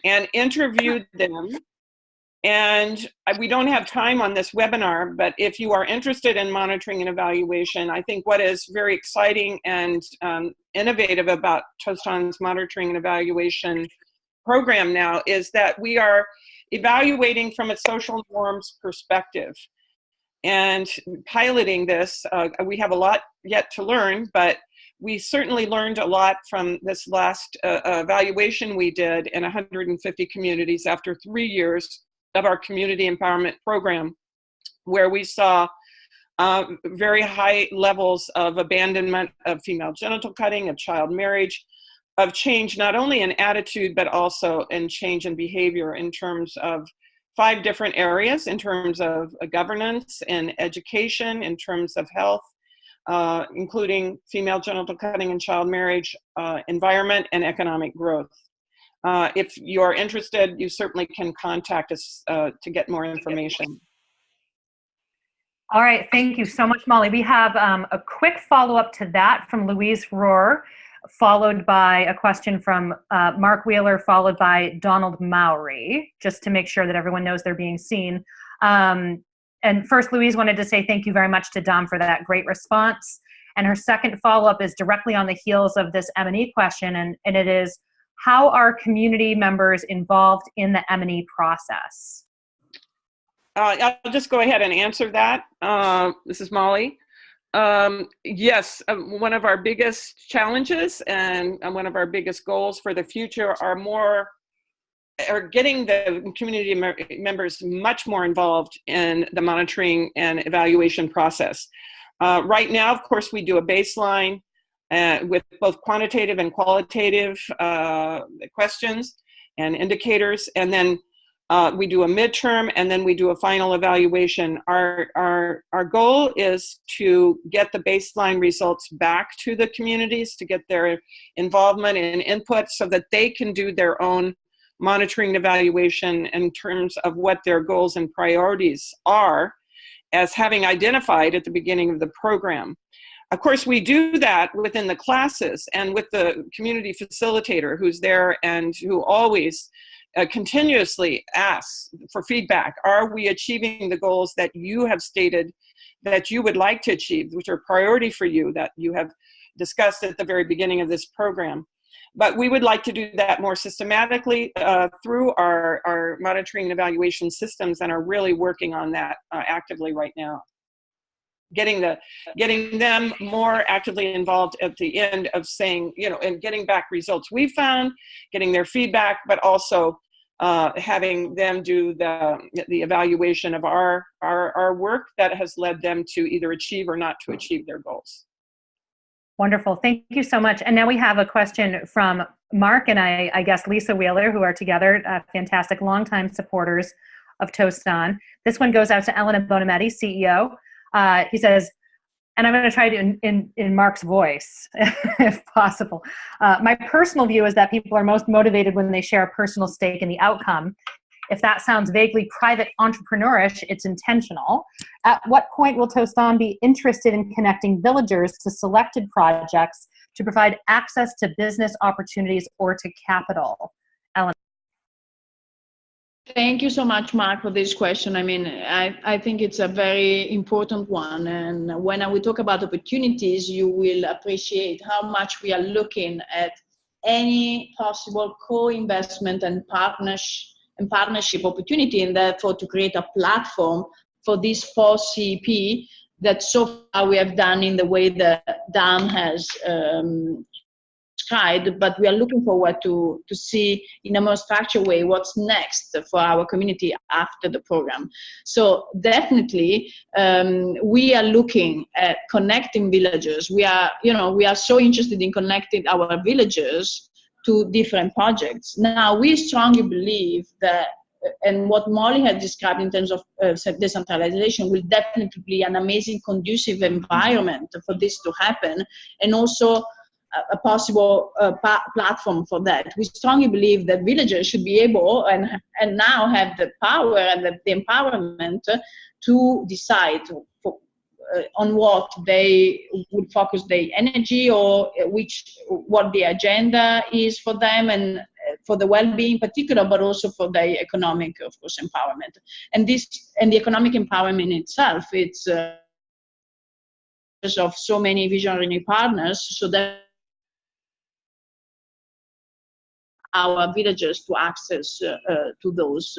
and interviewed them. And we don't have time on this webinar, but if you are interested in monitoring and evaluation, I think what is very exciting and innovative about Tostan's monitoring and evaluation program now is that we are evaluating from a social norms perspective and piloting this. We have a lot yet to learn, but we certainly learned a lot from this last evaluation we did in 150 communities after 3 years of our community empowerment program, where we saw very high levels of abandonment of female genital cutting, of child marriage, of change not only in attitude, but also in change in behavior in terms of 5 different areas, in terms of governance and education, in terms of health, including female genital cutting and child marriage, environment, and economic growth. If you are interested, you certainly can contact us to get more information. All right, thank you so much, Molly. We have a quick follow-up to that from Louise Rohr, followed by a question from Mark Wheeler, followed by Donald Mowry, just to make sure that everyone knows they're being seen. And first, Louise wanted to say thank you very much to Dom for that great response. And her second follow-up is directly on the heels of this M&E question, and it is, how are community members involved in the M&E process? I'll just go ahead and answer that. This is Molly. Yes, one of our biggest challenges and one of our biggest goals for the future are getting the community members much more involved in the monitoring and evaluation process. Right now, of course, we do a baseline with both quantitative and qualitative questions and indicators, and then we do a midterm, and then we do a final evaluation. Our goal is to get the baseline results back to the communities, to get their involvement and input so that they can do their own monitoring and evaluation in terms of what their goals and priorities are, as having identified at the beginning of the program. Of course, we do that within the classes and with the community facilitator who's there and who always continuously asks for feedback. Are we achieving the goals that you have stated that you would like to achieve, which are priority for you, that you have discussed at the very beginning of this program? But we would like to do that more systematically through our monitoring and evaluation systems, and are really working on that actively right now. Getting them more actively involved at the end of saying, and getting back results we found, getting their feedback, but also having them do the evaluation of our work that has led them to either achieve or not to achieve their goals. Wonderful. Thank you so much. And now we have a question from Mark and I guess Lisa Wheeler, who are together, fantastic longtime supporters of Tostan. This one goes out to Elena Bonometti, CEO. He says, and I'm going to try to in Mark's voice, if possible. My personal view is that people are most motivated when they share a personal stake in the outcome. If that sounds vaguely private entrepreneurish, it's intentional. At what point will Tostan be interested in connecting villagers to selected projects to provide access to business opportunities or to capital? Elena. Thank you so much, Mark, for this question. I mean, I think it's a very important one. And when we talk about opportunities, you will appreciate how much we are looking at any possible co-investment and partnership opportunity, and therefore to create a platform for these 4 CEP that so far we have done in the way that Dan has described, but we are looking forward to see in a more structured way what's next for our community after the program. So definitely we are looking at connecting villagers. We are so interested in connecting our villagers to different projects. Now, we strongly believe that, and what Molly had described in terms of decentralization will definitely be an amazing conducive environment for this to happen, and also a possible platform for that. We strongly believe that villagers should be able and now have the power and the empowerment to decide on what they would focus their energy, or what the agenda is for them, and for the well-being in particular, but also for their economic, of course, empowerment. And the economic empowerment itself, it's of so many visionary partners, so that our villagers to access to those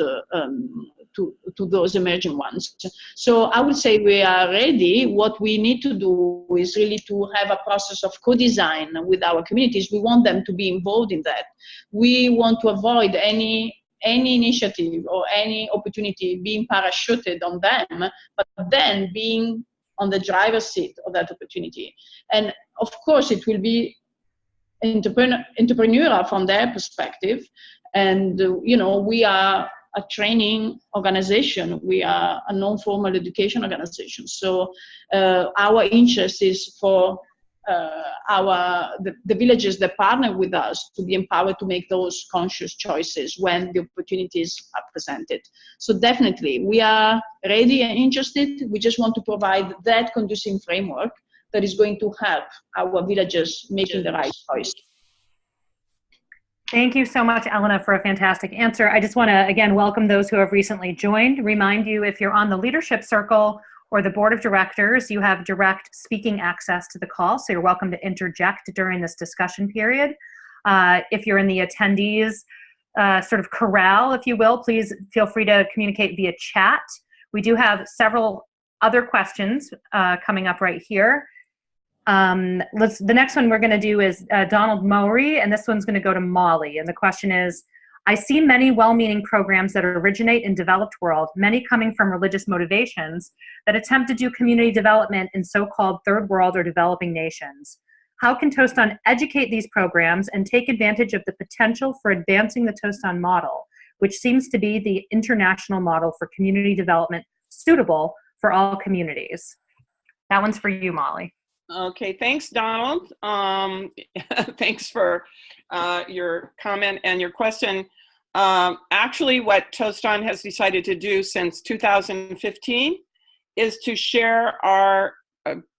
emerging ones. So I would say we are ready. What we need to do is really to have a process of co-design with our communities. We want them to be involved in that. We want to avoid any initiative or any opportunity being parachuted on them, but then being on the driver's seat of that opportunity. And of course, it will be entrepreneurial from their perspective. And, we are a training organization. We are a non-formal education organization. So our interest is for the villagers that partner with us to be empowered to make those conscious choices when the opportunities are presented. So definitely, we are ready and interested. We just want to provide that conducive framework that is going to help our villagers making the right choice. Thank you so much, Elena, for a fantastic answer. I just want to, again, welcome those who have recently joined. Remind you, if you're on the leadership circle or the board of directors, you have direct speaking access to the call, so you're welcome to interject during this discussion period. If you're in the attendees sort of corral, if you will, please feel free to communicate via chat. We do have several other questions coming up right here. The next one we're going to do is Donald Mowry, and this one's going to go to Molly. And the question is, I see many well-meaning programs that originate in developed world, many coming from religious motivations, that attempt to do community development in so-called third world or developing nations. How can Tostan educate these programs and take advantage of the potential for advancing the Tostan model, which seems to be the international model for community development suitable for all communities? That one's for you, Molly. Okay, thanks, Donald. Thanks for your comment and your question. Actually, what Tostan has decided to do since 2015 is to share our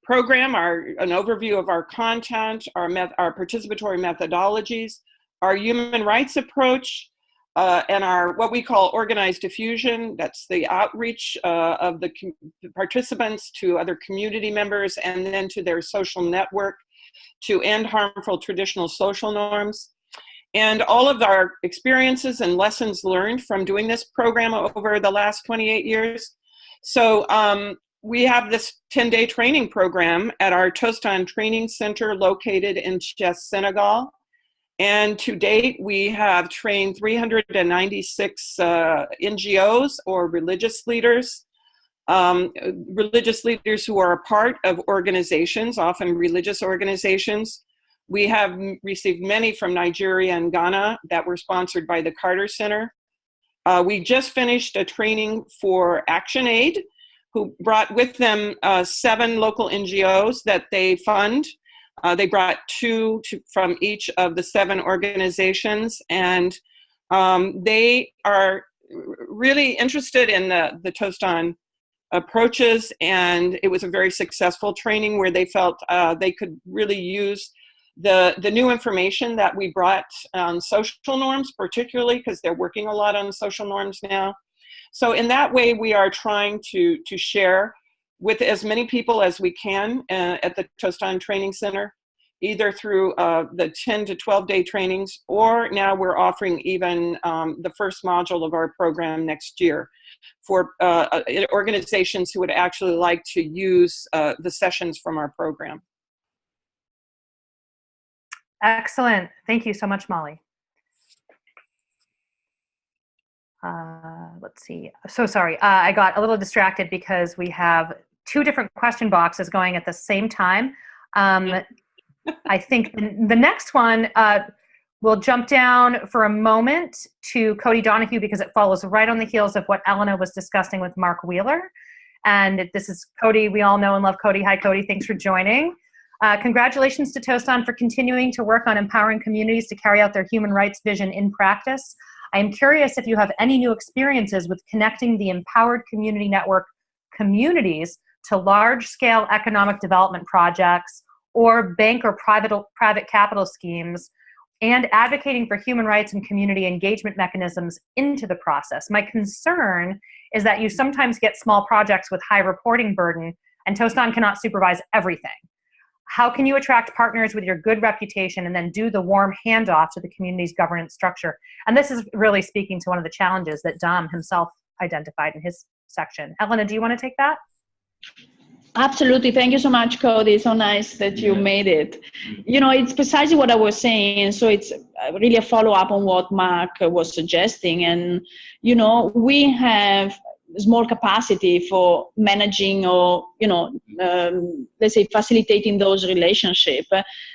program, an overview of our content, our participatory methodologies, our human rights approach, and our what we call organized diffusion. That's the outreach of the participants to other community members and then to their social network to end harmful traditional social norms. And all of our experiences and lessons learned from doing this program over the last 28 years. So we have this 10-day training program at our Tostan Training Center located in Thiès, Senegal. And to date, we have trained 396 NGOs or religious leaders religious leaders who are a part of organizations, often religious organizations. We have received many from Nigeria and Ghana that were sponsored by the Carter Center. We just finished a training for ActionAid, who brought with them 7 local NGOs that they fund. They brought 2 from each of the 7 organizations, and they are really interested in the Tostan approaches, and it was a very successful training where they felt they could really use the new information that we brought on social norms, particularly because they're working a lot on social norms now. So in that way, we are trying to share with as many people as we can at the Tostan Training Center, either through the 10 to 12-day trainings, or now we're offering even the first module of our program next year for organizations who would actually like to use the sessions from our program. Excellent. Thank you so much, Molly. Let's see. So sorry. I got a little distracted because we have 2 different question boxes going at the same time. I think the next one, we'll jump down for a moment to Cody Donahue because it follows right on the heels of what Elena was discussing with Mark Wheeler. And this is Cody. We all know and love Cody. Hi, Cody. Thanks for joining. Congratulations to Tostan for continuing to work on empowering communities to carry out their human rights vision in practice. I am curious if you have any new experiences with connecting the Empowered Community Network communities to large-scale economic development projects or bank or private capital schemes, and advocating for human rights and community engagement mechanisms into the process. My concern is that you sometimes get small projects with high reporting burden, and Tostan cannot supervise everything. How can you attract partners with your good reputation and then do the warm handoff to the community's governance structure? And this is really speaking to one of the challenges that Dom himself identified in his section. Elena, do you want to take that? Absolutely. Thank you so much, Cody. So nice that you made it. You know, it's precisely what I was saying. So it's really a follow-up on what Mark was suggesting. And, you know, we have small capacity for managing or, you know, let's say facilitating those relationships.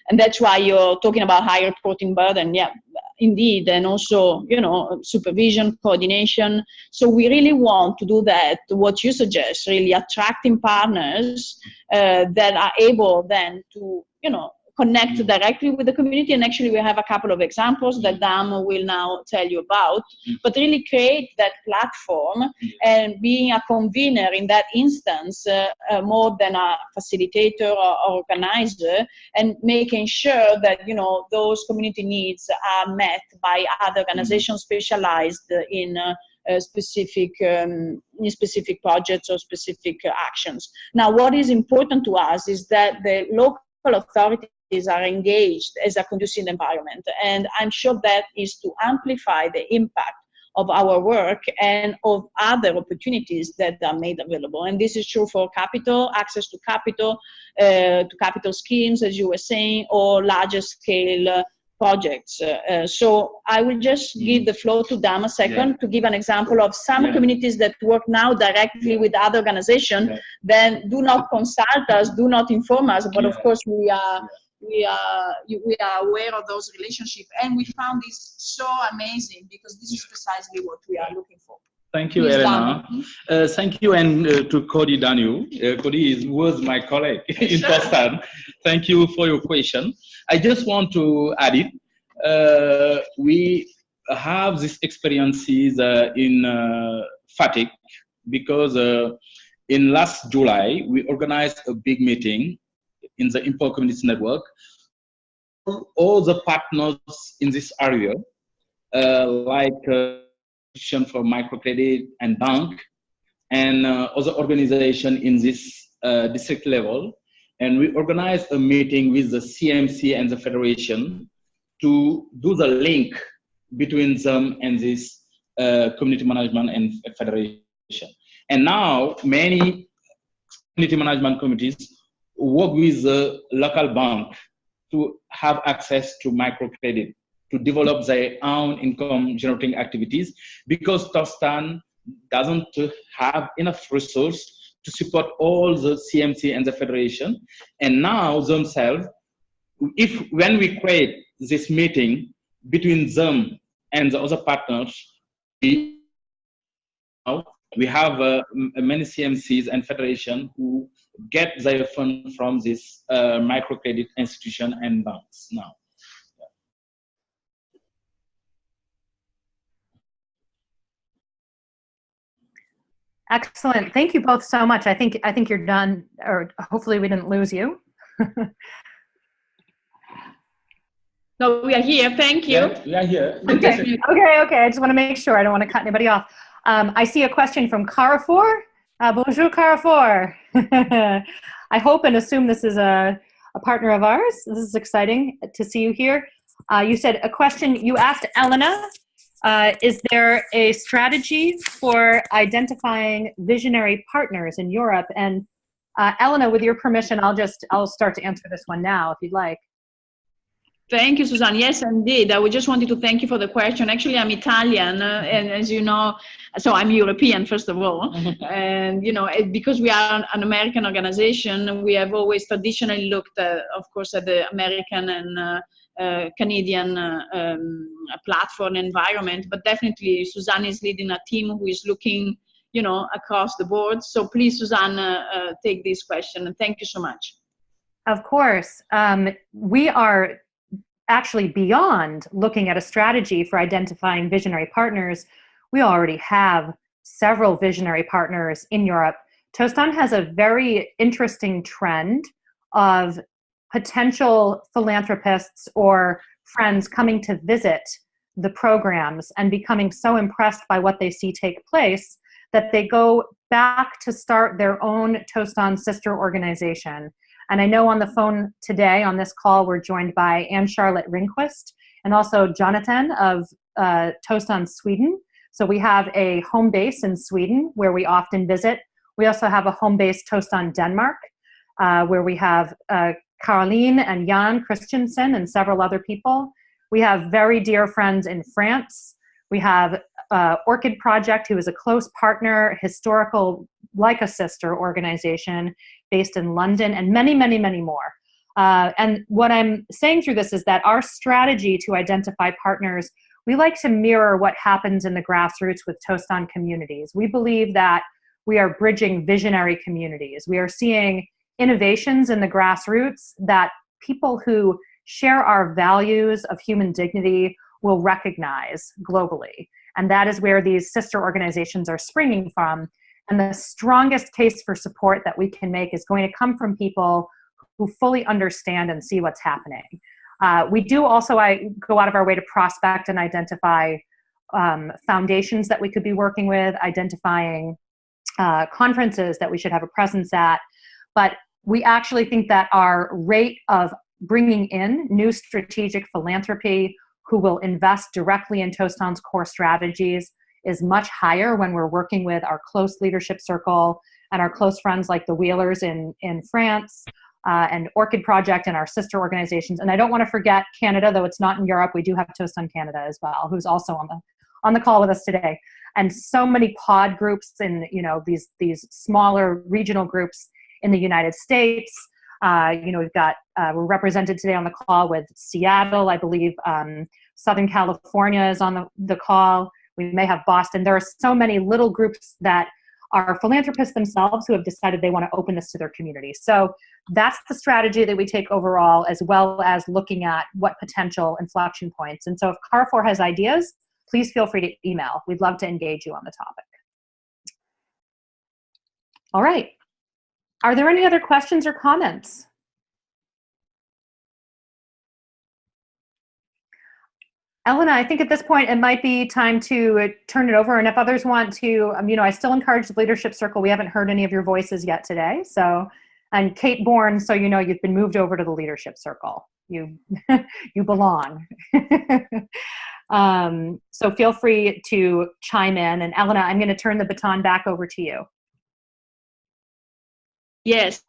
And that's why you're talking about high reporting burden. Yeah, indeed. And also, you know, supervision, coordination. So we really want to do that, what you suggest, really attracting partners that are able then to, you know, connect directly with the community. And actually we have a couple of examples that Dam will now tell you about, but really create that platform and being a convener in that instance, more than a facilitator or organizer, and making sure that, you know, those community needs are met by other organizations specialized in specific projects or specific actions. Now, what is important to us is that the local authorities are engaged as a conducive environment. And I'm sure that is to amplify the impact of our work and of other opportunities that are made available. And this is true for capital, access to capital schemes, as you were saying, or larger scale projects. So I will just give the floor to Dam a second to give an example of some communities that work now directly with other organizations. Then do not consult us, do not inform us, but of course we are aware of those relationships, and we found this so amazing because this is precisely what we are looking for. Thank you, Elena. Thank you, and to Cody Donahue. Cody was my colleague in Tostan. Thank you for your question. I just want to add it. We have these experiences in Fatick because in last July, we organized a big meeting in the Empowered Communities Network. All the partners in this area, like for microcredit and bank, and other organization in this district level. And we organized a meeting with the CMC and the Federation to do the link between them and this community management and federation. And now many community management committees work with the local bank to have access to microcredit, to develop their own income generating activities, because Tostan doesn't have enough resource to support all the CMC and the federation. And now themselves, when we create this meeting between them and the other partners, we have many CMCs and federation who get their fund from this microcredit institution and banks now. Excellent. Thank you both so much. I think you're done, or hopefully we didn't lose you. No, we are here. Thank you. Yeah, we are here. Okay. Okay. I just want to make sure. I don't want to cut anybody off. I see a question from Carrefour. Bonjour, Carrefour. I hope and assume this is a partner of ours. This is exciting to see you here. You said a question, you asked Elena, is there a strategy for identifying visionary partners in Europe? And Elena, with your permission, I'll start to answer this one now, if you'd like. Thank you, Suzanne. Yes, indeed. I just wanted to thank you for the question. Actually, I'm Italian, and as you know, so I'm European, first of all. And, you know, because we are an American organization, we have always traditionally looked, of course, at the American and Canadian platform environment. But definitely, Suzanne is leading a team who is looking, you know, across the board. So please, Suzanne, take this question. And thank you so much. Of course. We are actually beyond looking at a strategy for identifying visionary partners. We already have several visionary partners in Europe. Tostan has a very interesting trend of potential philanthropists or friends coming to visit the programs and becoming so impressed by what they see take place that they go back to start their own Tostan sister organization. And I know on the phone today, on this call, we're joined by Anne-Charlotte Ringquist and also Jonathan of Tostan Sweden. So we have a home base in Sweden where we often visit. We also have a home base, Tostan Denmark, where we have Caroline and Jan Christensen and several other people. We have very dear friends in France. We have Orchid Project, who is a close partner, historical, like a sister organization based in London, and many, many, many more. And what I'm saying through this is that our strategy to identify partners, we like to mirror what happens in the grassroots with Tostan communities. We believe that we are bridging visionary communities. We are seeing innovations in the grassroots that people who share our values of human dignity will recognize globally. And that is where these sister organizations are springing from. And the strongest case for support that we can make is going to come from people who fully understand and see what's happening. We do also go out of our way to prospect and identify foundations that we could be working with, identifying conferences that we should have a presence at. But we actually think that our rate of bringing in new strategic philanthropy who will invest directly in Tostan's core strategies is much higher when we're working with our close leadership circle and our close friends like the Wheelers in France and Orchid Project and our sister organizations. And I don't want to forget Canada, though it's not in Europe. We do have Tostan Canada as well, who's also on the call with us today. And so many pod groups and these smaller regional groups in the United States. We've got we're represented today on the call with Seattle, I believe. Southern California is on the call. We may have Boston. There are so many little groups that are philanthropists themselves who have decided they want to open this to their community. So that's the strategy that we take overall, as well as looking at what potential inflection points. And so if Carrefour has ideas, please feel free to email. We'd love to engage you on the topic. All right. Are there any other questions or comments? Elena, I think at this point it might be time to turn it over. And if others want to, I still encourage the Leadership Circle. We haven't heard any of your voices yet today. So, and Kate Bourne, so you've been moved over to the Leadership Circle. You belong. So feel free to chime in. And Elena, I'm going to turn the baton back over to you. Yes.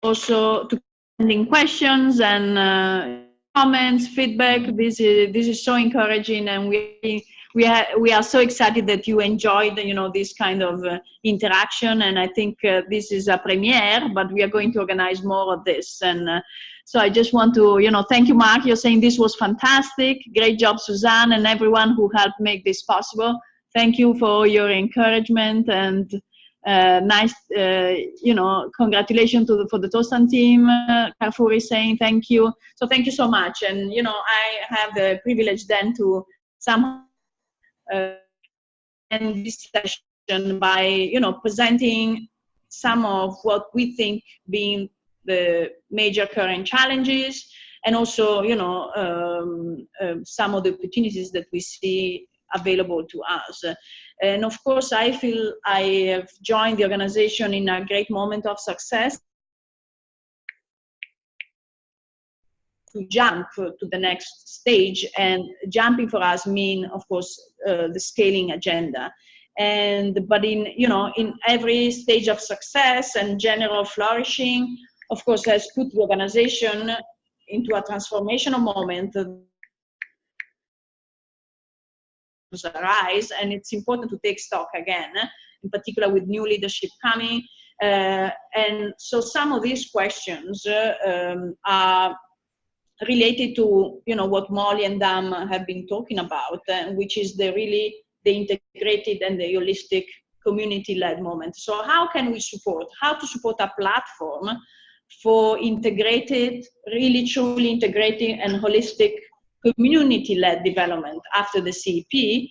Also to sending questions and comments, feedback. This is so encouraging, and we we are so excited that you enjoyed, you know, this kind of interaction, and I think this is a premiere, but we are going to organize more of this. And so I just want to, you know, thank you, Mark. You're saying this was fantastic. Great job, Suzanne, and everyone who helped make this possible. Thank you for your encouragement, and nice, you know, congratulations for the Tostan team. Carrefour is saying thank you. So thank you so much. And, you know, I have the privilege then to somehow end this session by, you know, presenting some of what we think being the major current challenges, and also, you know, some of the opportunities that we see available to us. And of course, I feel I have joined the organization in a great moment of success to jump to the next stage. And jumping for us mean, of course, the scaling agenda. But in, you know, in every stage of success and general flourishing, of course, has put the organization into a transformational moment arise, and it's important to take stock again, in particular with new leadership coming. And so some of these questions are related to, you know, what Molly and Dam have been talking about, which is the integrated and the holistic community-led moment. So how can we support, how to support a platform for integrated, really truly integrating and holistic community-led development after the CEP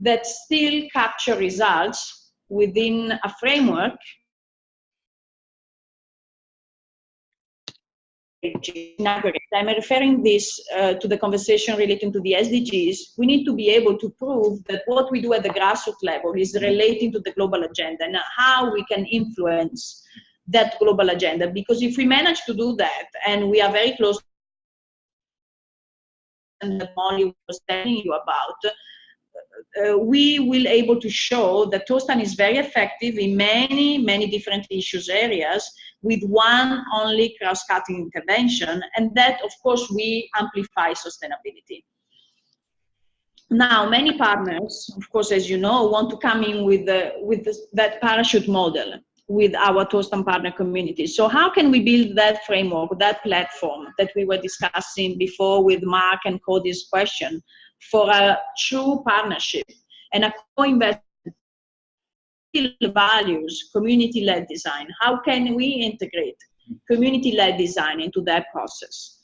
that still capture results within a framework. I'm referring this to the conversation relating to the SDGs. We need to be able to prove that what we do at the grassroots level is relating to the global agenda and how we can influence that global agenda. Because if we manage to do that, and we are very close, and that Molly was telling you about, we will able to show that Tostan is very effective in many, many different issues areas with one only cross-cutting intervention, and that, of course, we amplify sustainability. Now, many partners, of course, as you know, want to come in with that parachute model with our Tostan partner community. So how can we build that framework, that platform that we were discussing before with Mark and Cody's question, for a true partnership and a co-investment values, community-led design? How can we integrate community-led design into that process?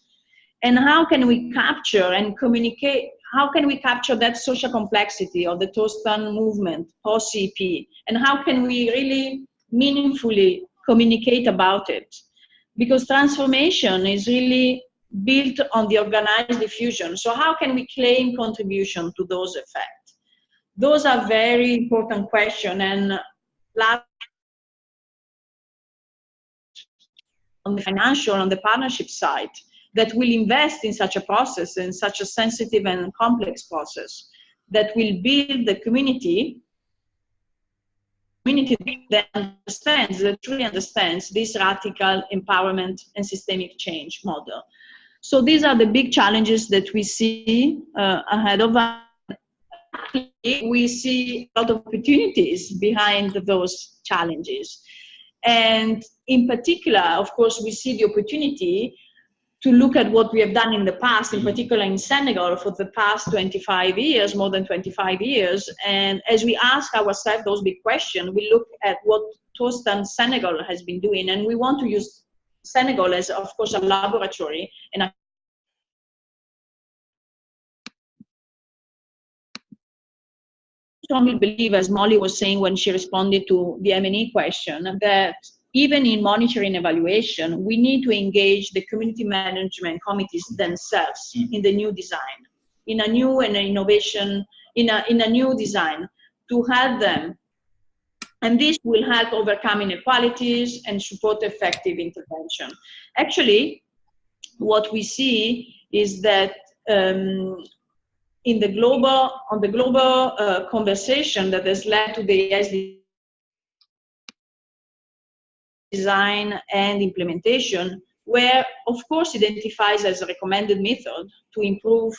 And how can we capture and communicate, how can we capture that social complexity of the Tostan movement post-CEP? And how can we really meaningfully communicate about it? Because transformation is really built on the organized diffusion. So how can we claim contribution to those effects? Those are very important questions. And last, on the financial, on the partnership side, that will invest in such a process, in such a sensitive and complex process, that will build the community that understands, that truly understands this radical empowerment and systemic change model. So these are the big challenges that we see ahead of us. We see a lot of opportunities behind those challenges. And in particular, of course, we see the opportunity to look at what we have done in the past, in particular in Senegal for the past 25 years, more than 25 years. And as we ask ourselves those big questions, we look at what Tostan Senegal has been doing. And we want to use Senegal as, of course, a laboratory. And I strongly believe, as Molly was saying when she responded to the M&E question, that even in monitoring evaluation, we need to engage the community management committees themselves in the new design, in a new and innovation, in a new design, to help them. And this will help overcome inequalities and support effective intervention. Actually, what we see is that on the global conversation that has led to the SDG design and implementation, where of course identifies as a recommended method to improve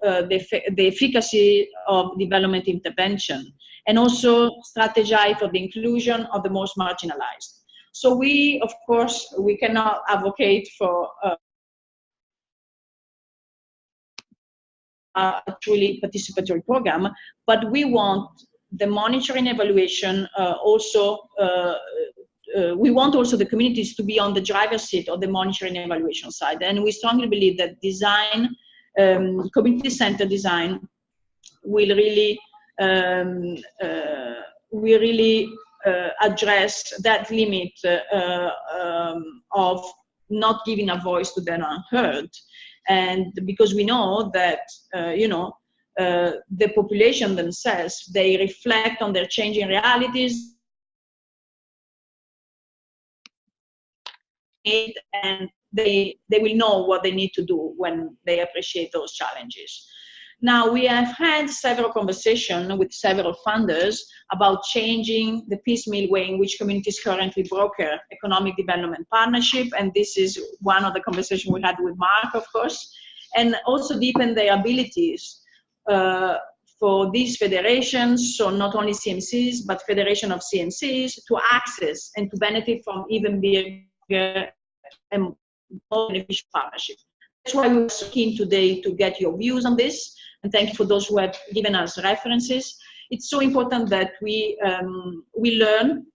the efficacy of development intervention, and also strategize for the inclusion of the most marginalized. So we, of course, we cannot advocate for a truly participatory program, but we want the monitoring evaluation we want also the communities to be on the driver's seat of the monitoring evaluation side. And we strongly believe that design, community-centered design will really address that limit of not giving a voice to the unheard. And because we know that, the population themselves, they reflect on their changing realities, and they will know what they need to do when they appreciate those challenges. Now, we have had several conversations with several funders about changing the piecemeal way in which communities currently broker economic development partnership, and this is one of the conversations we had with Mark, of course, and also deepen their abilities for these federations, so not only CMCs, but federation of CMCs, to access and to benefit from even bigger and more beneficial partnership. That's why we were so keen today to get your views on this, and thank you for those who have given us references. It's so important that we learn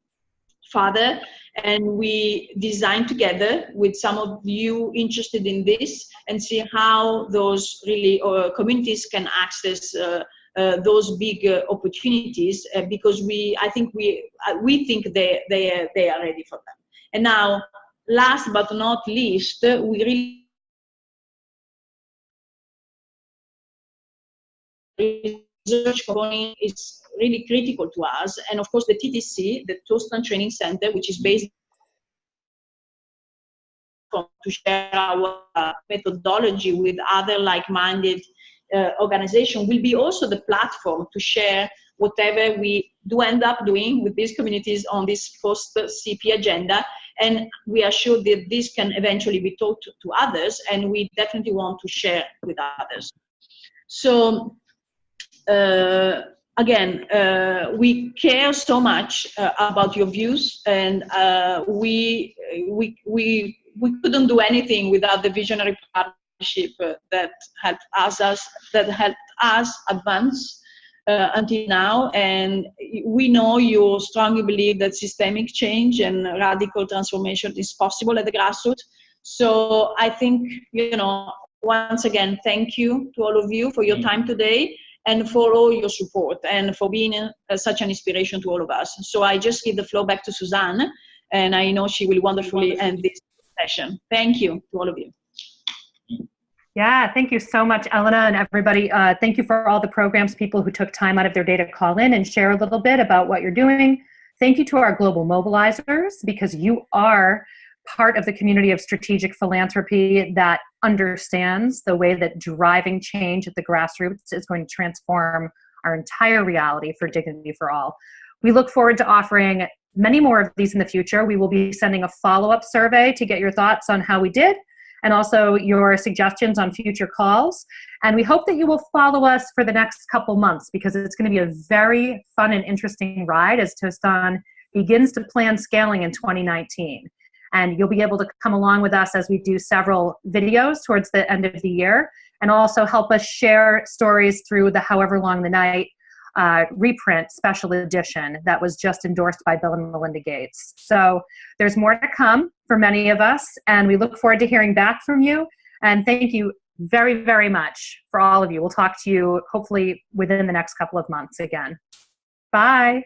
further and we design together with some of you interested in this and see how those really communities can access those big opportunities because I think we think they are ready for them. And now, last but not least, we really research component is really critical to us, and of course the TTC, the Tostan Training Center, which is based to share our methodology with other like-minded organizations, will be also the platform to share whatever we do end up doing with these communities on this post-CEP agenda, and we are sure that this can eventually be taught to others, and we definitely want to share with others. So again, we care so much about your views, and we couldn't do anything without the visionary partnership that helped us advance until now. And we know you strongly believe that systemic change and radical transformation is possible at the grassroots. So I think, once again, thank you to all of you for your time today, and for all your support, and for being such an inspiration to all of us. So I just give the floor back to Suzanne, and I know she will wonderfully end this session. Thank you to all of you. Yeah, thank you so much, Elena, and everybody. Thank you for all the programs people who took time out of their day to call in and share a little bit about what you're doing. Thank you to our global mobilizers, because you are part of the community of strategic philanthropy that understands the way that driving change at the grassroots is going to transform our entire reality for dignity for all. We look forward to offering many more of these in the future. We will be sending a follow-up survey to get your thoughts on how we did, and also your suggestions on future calls. And we hope that you will follow us for the next couple months, because it's going to be a very fun and interesting ride as Tostan begins to plan scaling in 2019. And you'll be able to come along with us as we do several videos towards the end of the year, and also help us share stories through the However Long the Night reprint special edition that was just endorsed by Bill and Melinda Gates. So there's more to come for many of us, and we look forward to hearing back from you. And thank you very, very much for all of you. We'll talk to you hopefully within the next couple of months again. Bye.